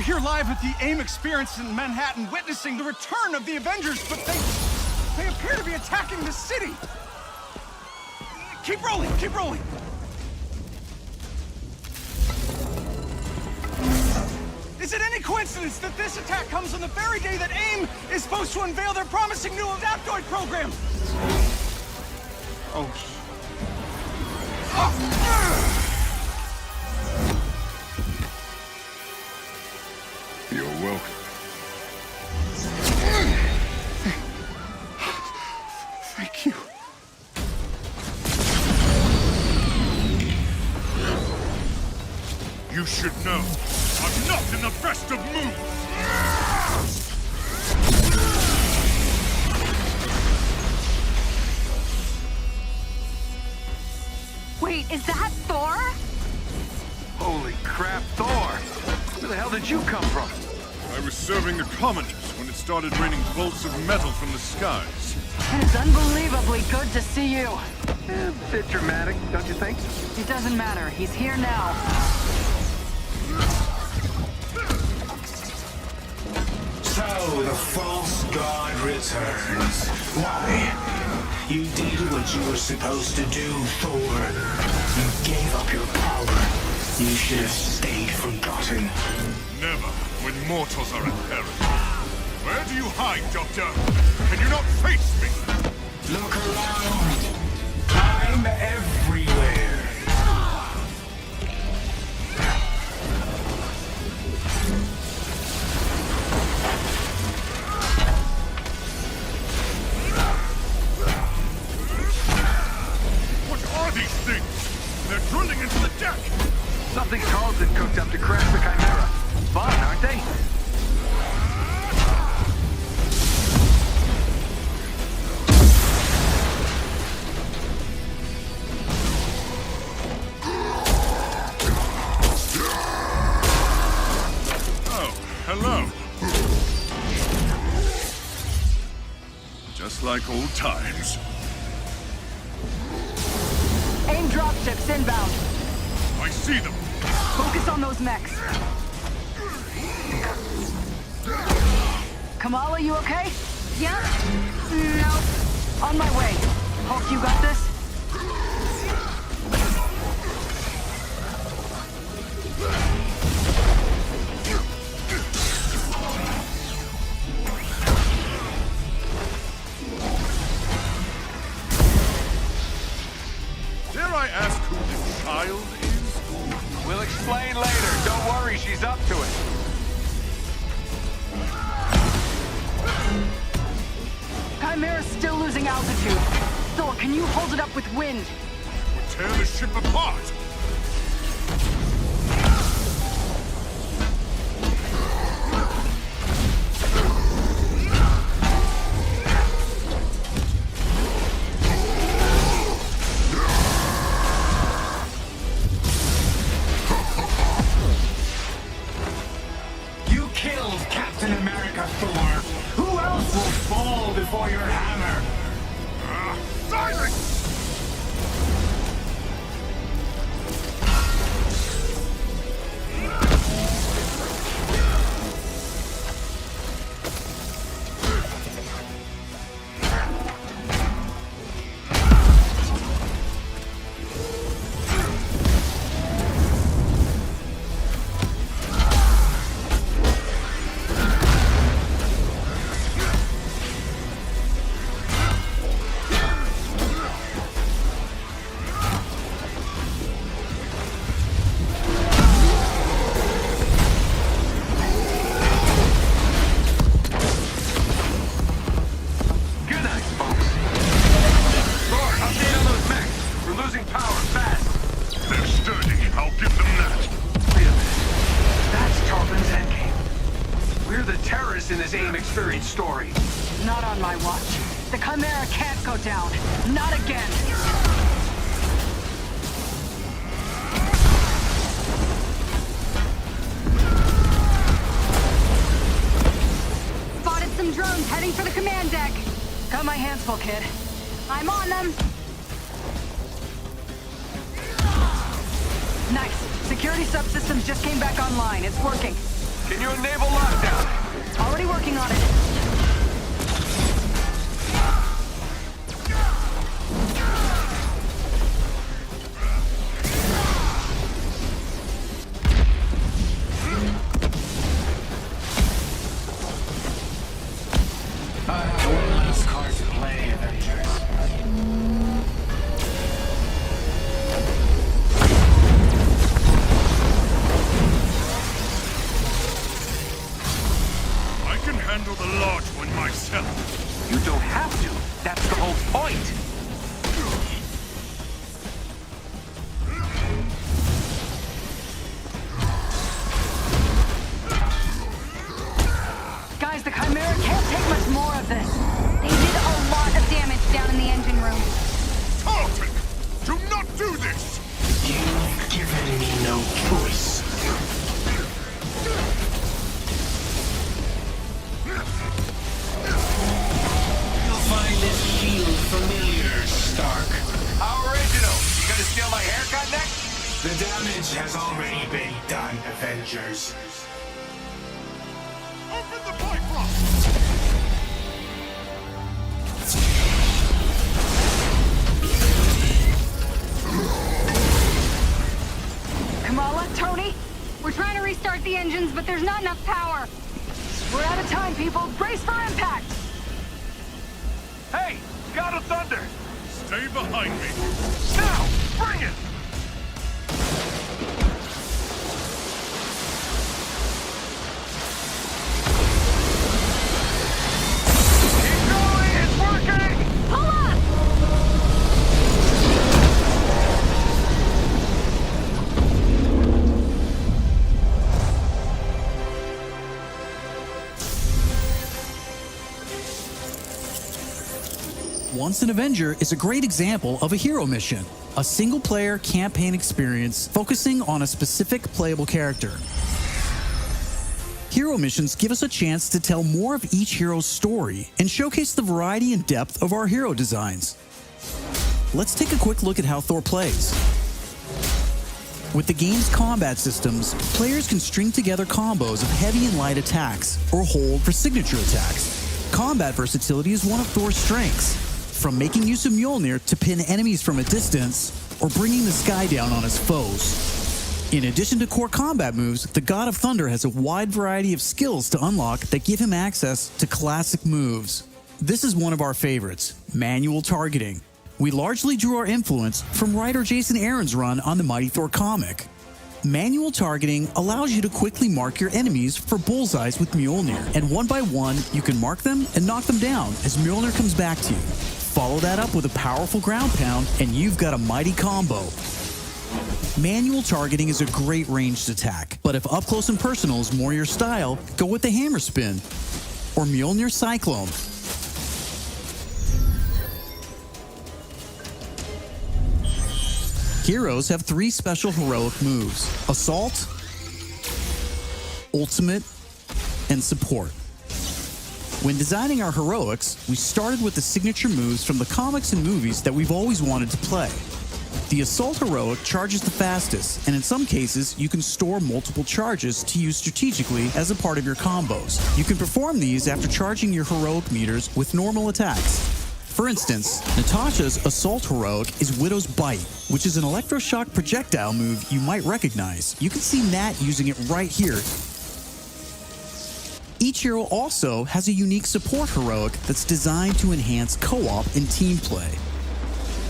here live at the AIM experience in Manhattan, witnessing the return of the Avengers, but they appear to be attacking the city. Keep rolling, keep rolling. Is it any coincidence that this attack comes on the very day that AIM is supposed to unveil their promising new Adaptoid program? Oh. You're welcome. Thank you. You should know, I'm not in the best of moods! Wait, is that Thor? Holy crap, Thor! Where the hell did you come from? I was serving the commoners when it started raining bolts of metal from the skies. It's unbelievably good to see you. A bit dramatic, don't you think? It doesn't matter. He's here now. So, the false god returns. Why? You did what you were supposed to do, Thor. You gave up your power. You should have stayed forgotten. Never, when mortals are in peril. Where do you hide, Doctor? Can you not face me? Look around. I'm everywhere. What are these things? They're drilling into the deck! Something Carlton cooked up to crash the Chimera. Fun, aren't they? Oh, hello. Just like old times. AIM dropships inbound. I see them. Focus on those mechs. Kamala, you okay? Yeah. No. On my way. Hulk, you got this? Dare I ask who this child is? We'll explain later. Don't worry, she's up to it. Chimera's still losing altitude. Thor, can you hold it up with wind? We'll tear the ship apart! You killed Captain America, Thor. Who else will fall before your hammer? Silence! Good night, folks. Thor, update on those mechs. We're losing power fast. They're sturdy. I'll give them that. Wait a minute. That's Tarleton's endgame. We're the terrorists in this AIM experience story. Not on my watch. The Chimera can't go down. Not again. Spotted some drones heading for the command deck. Got my hands full, kid. I'm on them. Nice. Security subsystems just came back online. It's working. Can you enable lockdown? Already working on it. One last card to play, Avengers. I can handle the large one myself. You don't have to. That's the whole point. Guys, the Chimera can't take much more of this. They did a lot of damage down in the engine room. Tartan! Do not do this! You've given me no choice. You'll find this shield familiar, Stark. How original. You gonna steal my haircut next? The damage has already been done, Avengers. Open the Bifrost! Kamala, Tony, we're trying to restart the engines, but there's not enough power. We're out of time, people. Brace for impact. Hey, God of Thunder. Stay behind me. Now, bring it. Keep going, it's working. Pull up! Once an Avenger is a great example of a hero mission, a single-player campaign experience focusing on a specific playable character. Hero missions give us a chance to tell more of each hero's story and showcase the variety and depth of our hero designs. Let's take a quick look at how Thor plays. With the game's combat systems, players can string together combos of heavy and light attacks, or hold for signature attacks. Combat versatility is one of Thor's strengths, from making use of Mjolnir to pin enemies from a distance, or bringing the sky down on his foes. In addition to core combat moves, the God of Thunder has a wide variety of skills to unlock that give him access to classic moves. This is one of our favorites, manual targeting. We largely drew our influence from writer Jason Aaron's run on the Mighty Thor comic. Manual targeting allows you to quickly mark your enemies for bullseyes with Mjolnir, and one by one, you can mark them and knock them down as Mjolnir comes back to you. Follow that up with a powerful ground pound, and you've got a mighty combo. Manual targeting is a great ranged attack, but if up close and personal is more your style, go with the hammer spin or Mjolnir Cyclone. Heroes have 3 special heroic moves: Assault, Ultimate, and Support. When designing our heroics, we started with the signature moves from the comics and movies that we've always wanted to play. The Assault heroic charges the fastest, and in some cases, you can store multiple charges to use strategically as a part of your combos. You can perform these after charging your heroic meters with normal attacks. For instance, Natasha's Assault heroic is Widow's Bite, which is an electroshock projectile move you might recognize. You can see Nat using it right here. Each hero also has a unique support heroic that's designed to enhance co-op and team play.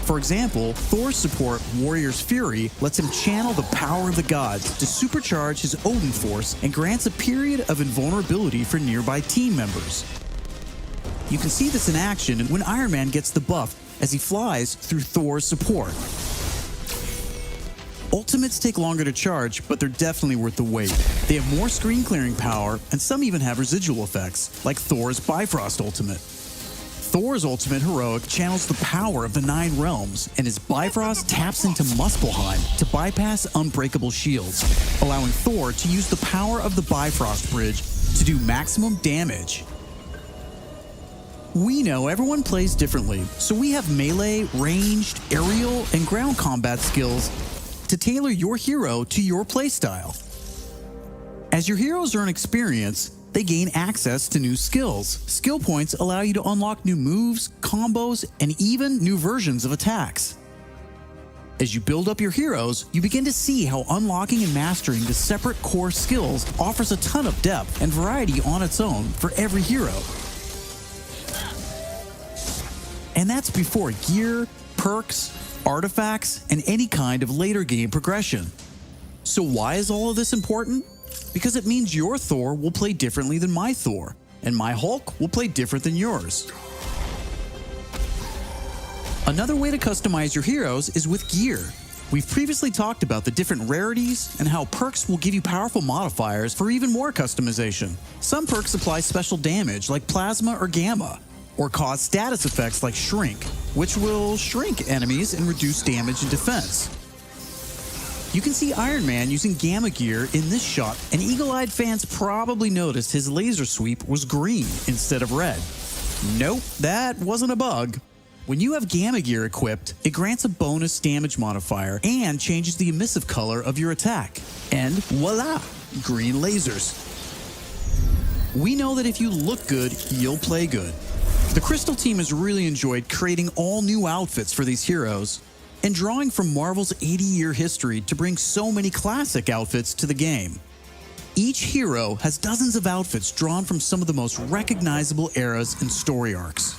For example, Thor's support, Warrior's Fury, lets him channel the power of the gods to supercharge his Odin force and grants a period of invulnerability for nearby team members. You can see this in action when Iron Man gets the buff as he flies through Thor's support. Ultimates take longer to charge, but they're definitely worth the wait. They have more screen clearing power, and some even have residual effects, like Thor's Bifrost Ultimate. Thor's Ultimate heroic channels the power of the 9 realms, and his Bifrost taps into Muspelheim to bypass unbreakable shields, allowing Thor to use the power of the Bifrost Bridge to do maximum damage. We know everyone plays differently, so we have melee, ranged, aerial, and ground combat skills to tailor your hero to your playstyle. As your heroes earn experience, they gain access to new skills. Skill points allow you to unlock new moves, combos, and even new versions of attacks. As you build up your heroes, you begin to see how unlocking and mastering the separate core skills offers a ton of depth and variety on its own for every hero. And that's before gear, perks, artifacts, and any kind of later game progression. So why is all of this important? Because it means your Thor will play differently than my Thor, and my Hulk will play different than yours. Another way to customize your heroes is with gear. We've previously talked about the different rarities and how perks will give you powerful modifiers for even more customization. Some perks apply special damage like plasma or gamma, or cause status effects like shrink, which will shrink enemies and reduce damage and defense. You can see Iron Man using gamma gear in this shot, and eagle-eyed fans probably noticed his laser sweep was green instead of red. Nope, that wasn't a bug. When you have gamma gear equipped, it grants a bonus damage modifier and changes the emissive color of your attack. And voila, green lasers. We know that if you look good, you'll play good. The Crystal team has really enjoyed creating all new outfits for these heroes and drawing from Marvel's 80-year history to bring so many classic outfits to the game. Each hero has dozens of outfits drawn from some of the most recognizable eras and story arcs.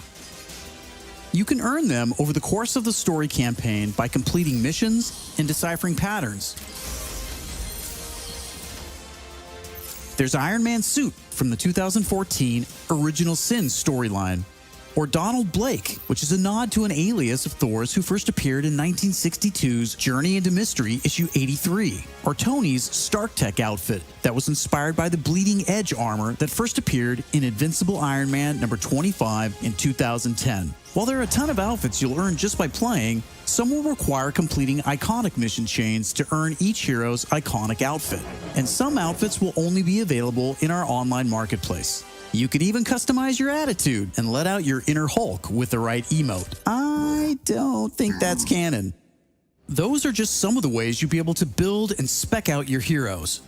You can earn them over the course of the story campaign by completing missions and deciphering patterns. There's Iron Man's suit from the 2014 Original Sin storyline, or Donald Blake, which is a nod to an alias of Thor's who first appeared in 1962's Journey into Mystery issue 83, or Tony's Stark Tech outfit that was inspired by the Bleeding Edge armor that first appeared in Invincible Iron Man number 25 in 2010. While there are a ton of outfits you'll earn just by playing, some will require completing iconic mission chains to earn each hero's iconic outfit, and some outfits will only be available in our online marketplace. You can even customize your attitude and let out your inner Hulk with the right emote. I don't think that's canon. Those are just some of the ways you'll be able to build and spec out your heroes.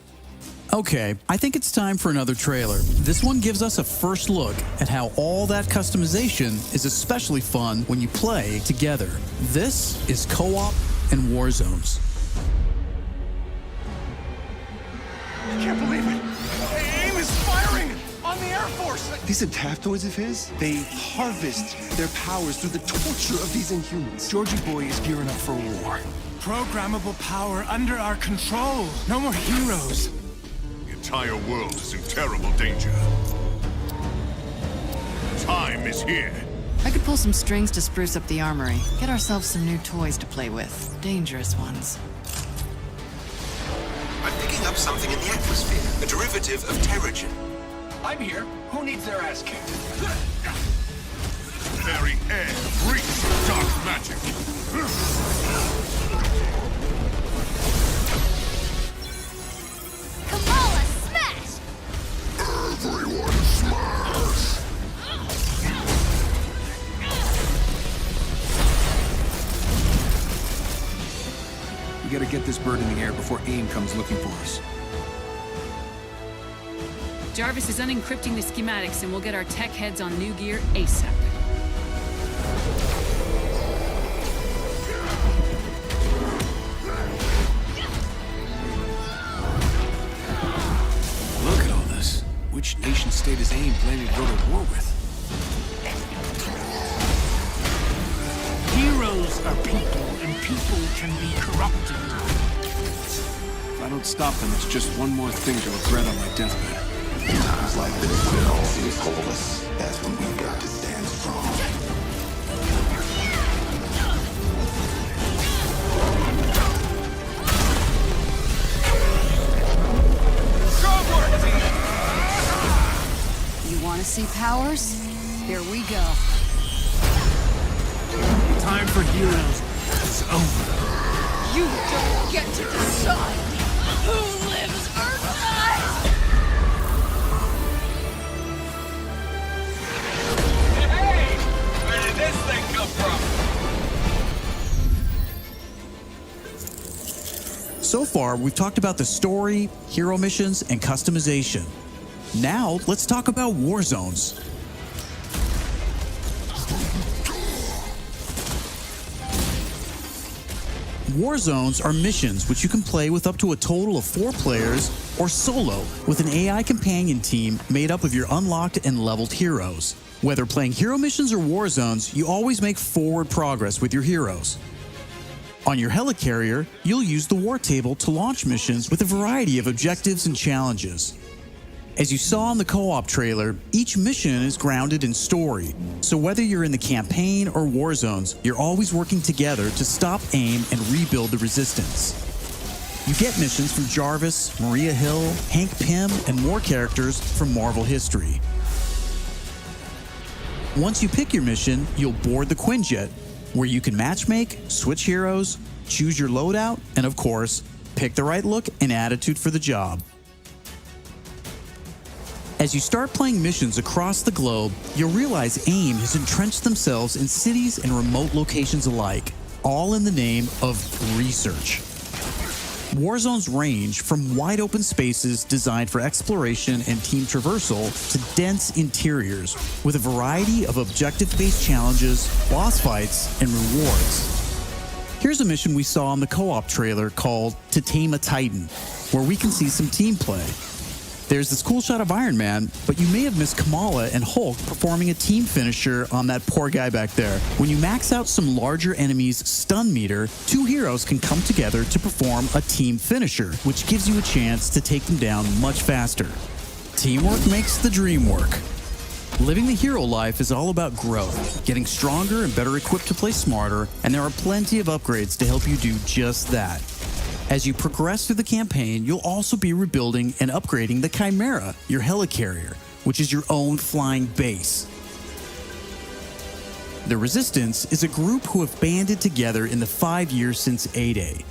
Okay, I think it's time for another trailer. This one gives us a first look at how all that customization is especially fun when you play together. This is Co-op and War Zones. I can't believe it! AIM is firing on the Air Force! These adaptoids of his, they harvest their powers through the torture of these Inhumans. Georgie Boy is gearing up for war. Programmable power under our control. No more heroes. The entire world is in terrible danger. Time is here. I could pull some strings to spruce up the armory. Get ourselves some new toys to play with. Dangerous ones. I'm picking up something in the atmosphere. A derivative of Terrigen. I'm here. Who needs their ass kicked? Very air breathes dark magic. Kamala, smash! Everyone smash! We gotta get this bird in the air before AIM comes looking for us. Jarvis is unencrypting the schematics and we'll get our tech heads on new gear ASAP. Look at all this. Which nation-state is AIM planning to go to war with? Heroes are people, and people can be corrupted. If I don't stop them, it's just one more thing to regret on my deathbed. Times like this, when all seems hopeless, that's when we've got to stand strong. You want to see powers? Here we go. Time for heroes is over. You don't get to decide who lives or dies! Hey! Where did this thing come from? So far, we've talked about the story, hero missions, and customization. Now, let's talk about war zones. War zones are missions which you can play with up to a total of 4 players or solo with an AI companion team made up of your unlocked and leveled heroes. Whether playing hero missions or war zones, you always make forward progress with your heroes. On your helicarrier, you'll use the war table to launch missions with a variety of objectives and challenges. As you saw in the co-op trailer, each mission is grounded in story, so whether you're in the campaign or war zones, you're always working together to stop AIM and rebuild the resistance. You get missions from Jarvis, Maria Hill, Hank Pym, and more characters from Marvel history. Once you pick your mission, you'll board the Quinjet, where you can matchmake, switch heroes, choose your loadout, and of course, pick the right look and attitude for the job. As you start playing missions across the globe, you'll realize AIM has entrenched themselves in cities and remote locations alike, all in the name of research. War zones range from wide open spaces designed for exploration and team traversal to dense interiors with a variety of objective-based challenges, boss fights, and rewards. Here's a mission we saw in the co-op trailer called To Tame a Titan, where we can see some team play. There's this cool shot of Iron Man, but you may have missed Kamala and Hulk performing a team finisher on that poor guy back there. When you max out some larger enemies' stun meter, 2 heroes can come together to perform a team finisher, which gives you a chance to take them down much faster. Teamwork makes the dream work. Living the hero life is all about growth, getting stronger and better equipped to play smarter, and there are plenty of upgrades to help you do just that. As you progress through the campaign, you'll also be rebuilding and upgrading the Chimera, your helicarrier, which is your own flying base. The Resistance is a group who have banded together in the 5 years since A-Day.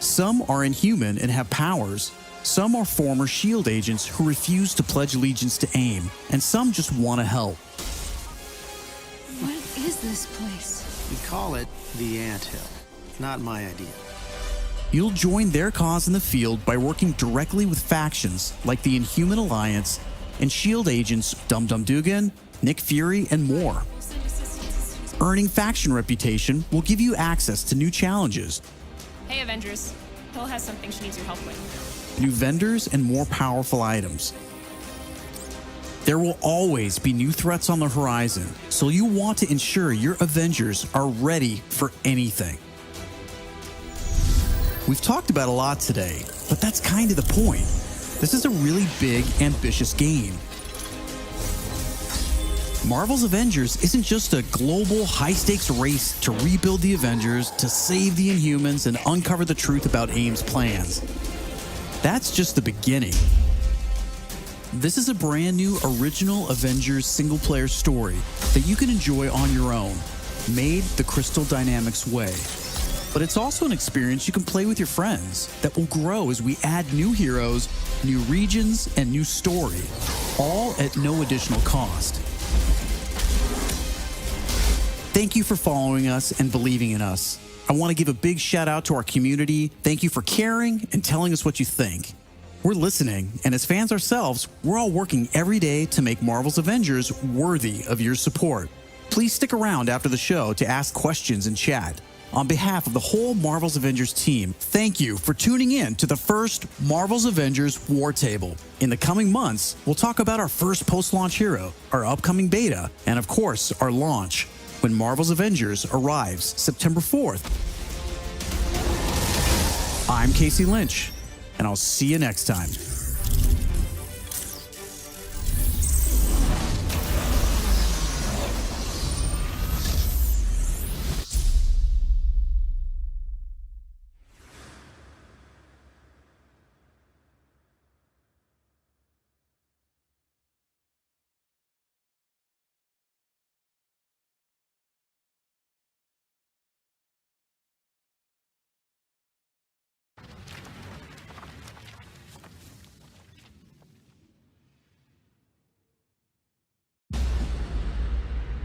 Some are inhuman and have powers, some are former S.H.I.E.L.D. agents who refuse to pledge allegiance to AIM, and some just want to help. What is this place? We call it the Anthill. Not my idea. You'll join their cause in the field by working directly with factions like the Inhuman Alliance and S.H.I.E.L.D. agents Dum Dum Dugan, Nick Fury, and more. Earning faction reputation will give you access to new challenges, Hey, Avengers. Hill has something she needs your help with. new vendors, and more powerful items. There will always be new threats on the horizon, so you want to ensure your Avengers are ready for anything. We've talked about a lot today, but that's kind of the point. This is a really big, ambitious game. Marvel's Avengers isn't just a global, high-stakes race to rebuild the Avengers, to save the Inhumans, and uncover the truth about AIM's plans. That's just the beginning. This is a brand new original Avengers single-player story that you can enjoy on your own, made the Crystal Dynamics way. But it's also an experience you can play with your friends that will grow as we add new heroes, new regions, and new story, all at no additional cost. Thank you for following us and believing in us. I want to give a big shout out to our community. Thank you for caring and telling us what you think. We're listening, and as fans ourselves, we're all working every day to make Marvel's Avengers worthy of your support. Please stick around after the show to ask questions and chat. On behalf of the whole Marvel's Avengers team, thank you for tuning in to the first Marvel's Avengers War Table. In the coming months, we'll talk about our first post-launch hero, our upcoming beta, and of course, our launch, when Marvel's Avengers arrives September 4th. I'm Casey Lynch, and I'll see you next time.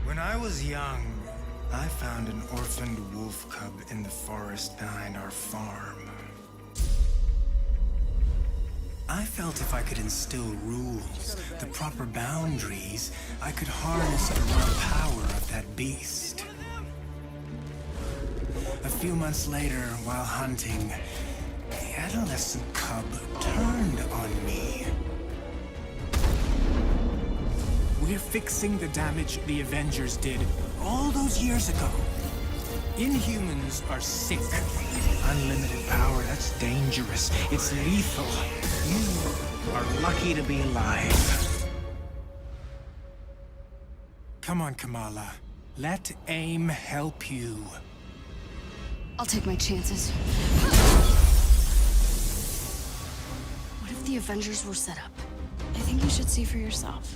When I was young, I found an orphaned wolf cub in the forest behind our farm. I felt if I could instill rules, the proper boundaries, I could harness the raw power of that beast. A few months later, while hunting, the adolescent cub turned on me. We're fixing the damage the Avengers did all those years ago. Inhumans are sick. Unlimited power, that's dangerous. It's lethal. You are lucky to be alive. Come on, Kamala. Let AIM help you. I'll take my chances. What if the Avengers were set up? I think you should see for yourself.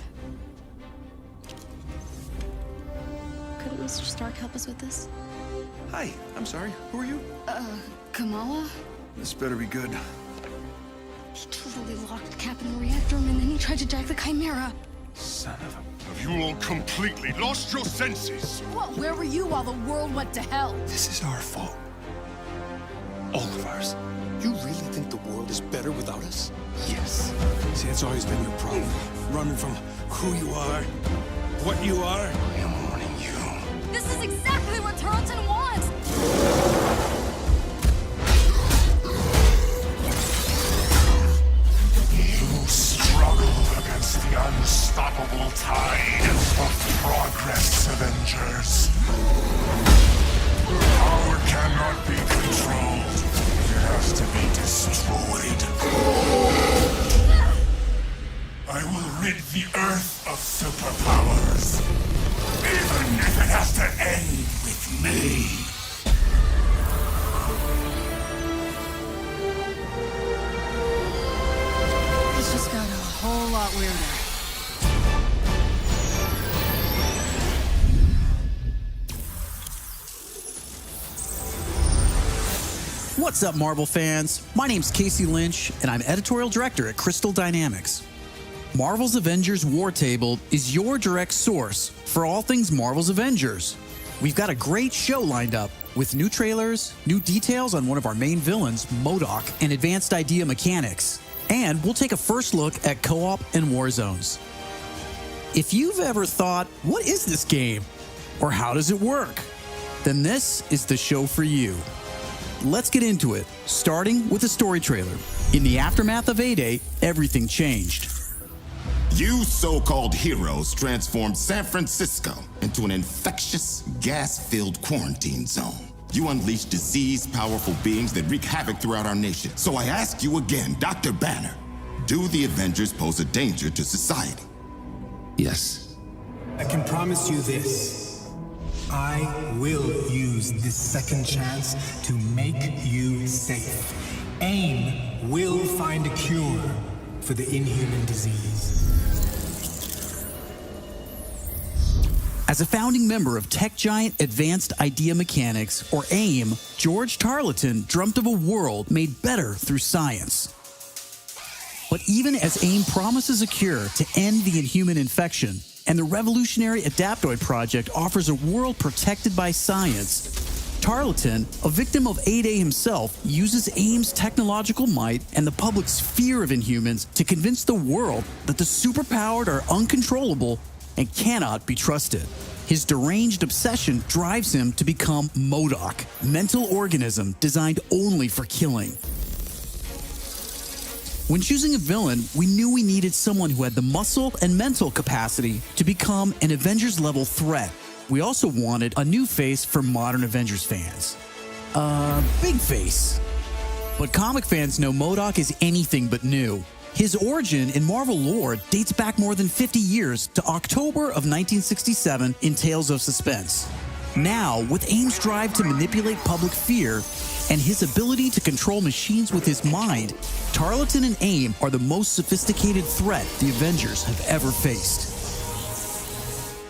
Couldn't Mr. Stark help us with this? Hi, I'm sorry. Who are you? Kamala? This better be good. He totally locked Cap in the reactor room and then he tried to jack the Chimera. Son of a... Have you all completely lost your senses? What? Where were you while the world went to hell? This is our fault. All of ours. You really think the world is better without us? Yes. See, that's always been your problem. Running from who you are, what you are. I am warning you. This is exactly what Tarleton wants! You struggle against the unstoppable tide of progress, Avengers. Power cannot be controlled. It has to be destroyed. I will rid the Earth of superpowers. Even if it has to end with me. This just got a whole lot weirder. What's up, Marvel fans? My name's Casey Lynch, and I'm editorial director at Crystal Dynamics. Marvel's Avengers War Table is your direct source for all things Marvel's Avengers. We've got a great show lined up with new trailers, new details on one of our main villains, MODOK, and advanced idea mechanics. And we'll take a first look at co-op and war zones. If you've ever thought, what is this game? Or how does it work? Then this is the show for you. Let's get into it, starting with a story trailer. In the aftermath of A-Day, everything changed. You so-called heroes transformed San Francisco into an infectious, gas-filled quarantine zone. You unleashed diseased, powerful beings that wreak havoc throughout our nation. So I ask you again, Dr. Banner, do the Avengers pose a danger to society? Yes. I can promise you this. I will use this second chance to make you safe. AIM will find a cure for the inhuman disease. As a founding member of tech giant Advanced Idea Mechanics, or AIM, George Tarleton dreamt of a world made better through science. But even as AIM promises a cure to end the inhuman infection, and the revolutionary Adaptoid project offers a world protected by science, Tarleton, a victim of A-Day himself, uses AIM's technological might and the public's fear of Inhumans to convince the world that the superpowered are uncontrollable and cannot be trusted. His deranged obsession drives him to become MODOK, mental organism designed only for killing. When choosing a villain, we knew we needed someone who had the muscle and mental capacity to become an Avengers-level threat. We also wanted a new face for modern Avengers fans. Big face. But comic fans know MODOK is anything but new. His origin in Marvel lore dates back more than 50 years to October of 1967 in Tales of Suspense. Now, with AIM's drive to manipulate public fear and his ability to control machines with his mind, Tarleton and AIM are the most sophisticated threat the Avengers have ever faced.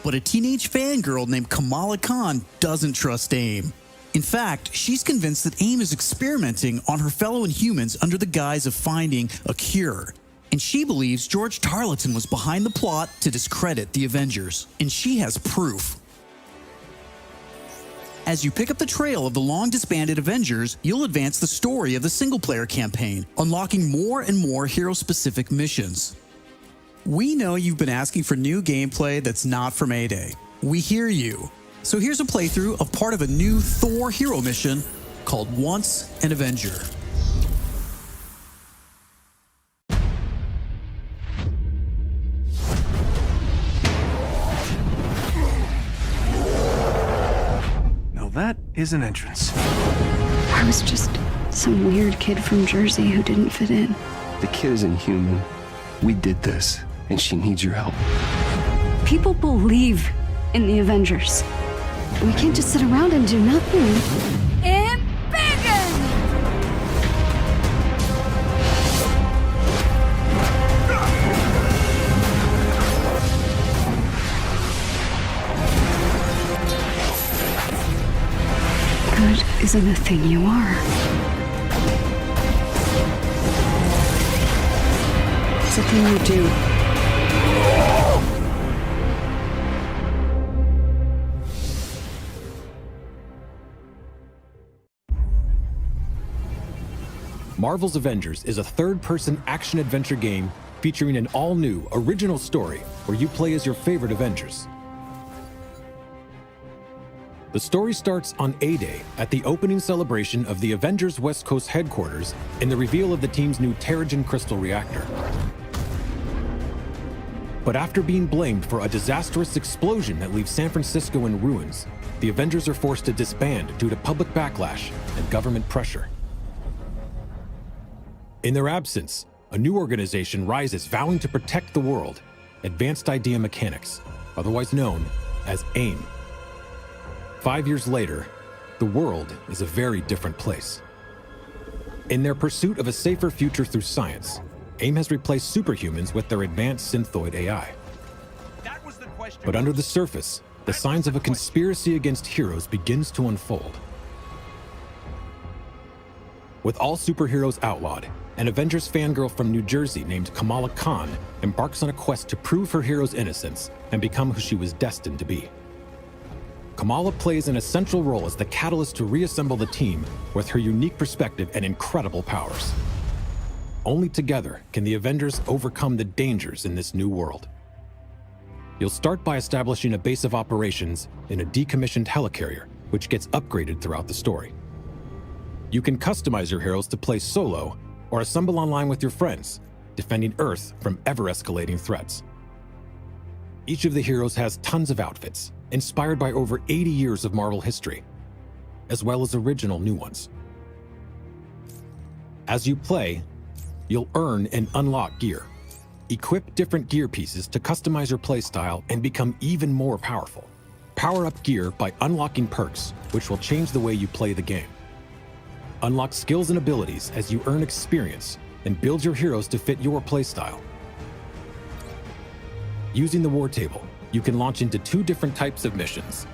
But a teenage fangirl named Kamala Khan doesn't trust AIM. In fact, she's convinced that AIM is experimenting on her fellow Inhumans under the guise of finding a cure. And she believes George Tarleton was behind the plot to discredit the Avengers. And she has proof. As you pick up the trail of the long-disbanded Avengers, you'll advance the story of the single-player campaign, unlocking more and more hero-specific missions. We know you've been asking for new gameplay that's not from A-Day. We hear you. So here's a playthrough of part of a new Thor hero mission called Once an Avenger. Now that is an entrance. I was just some weird kid from Jersey who didn't fit in. The kid isn't human. We did this, and she needs your help. People believe in the Avengers. We can't just sit around and do nothing. Embiggen! Good isn't a thing you are. It's a thing you do. Marvel's Avengers is a third-person action-adventure game featuring an all-new, original story where you play as your favorite Avengers. The story starts on A-Day at the opening celebration of the Avengers West Coast headquarters and the reveal of the team's new Terrigen crystal reactor. But after being blamed for a disastrous explosion that leaves San Francisco in ruins, the Avengers are forced to disband due to public backlash and government pressure. In their absence, a new organization rises vowing to protect the world, Advanced Idea Mechanics, otherwise known as AIM. 5 years later, the world is a very different place. In their pursuit of a safer future through science, AIM has replaced superhumans with their advanced synthoid AI. But under the surface, the signs of a conspiracy against heroes begins to unfold. With all superheroes outlawed, an Avengers fangirl from New Jersey named Kamala Khan embarks on a quest to prove her hero's innocence and become who she was destined to be. Kamala plays an essential role as the catalyst to reassemble the team with her unique perspective and incredible powers. Only together can the Avengers overcome the dangers in this new world. You'll start by establishing a base of operations in a decommissioned helicarrier, which gets upgraded throughout the story. You can customize your heroes to play solo or assemble online with your friends, defending Earth from ever-escalating threats. Each of the heroes has tons of outfits, inspired by over 80 years of Marvel history, as well as original new ones. As you play, you'll earn and unlock gear. Equip different gear pieces to customize your playstyle and become even more powerful. Power up gear by unlocking perks, which will change the way you play the game. Unlock skills and abilities as you earn experience and build your heroes to fit your playstyle. Using the war table, you can launch into 2 different types of missions.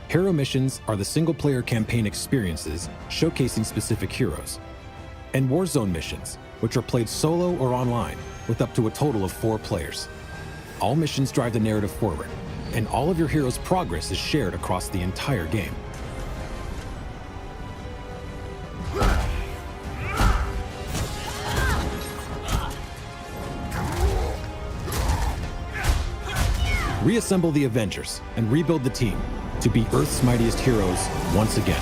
Hero missions are the single-player campaign experiences showcasing specific heroes. And Warzone missions, which are played solo or online with up to a total of 4 players. All missions drive the narrative forward, and all of your heroes' progress is shared across the entire game. Reassemble the Avengers and rebuild the team to be Earth's mightiest heroes once again.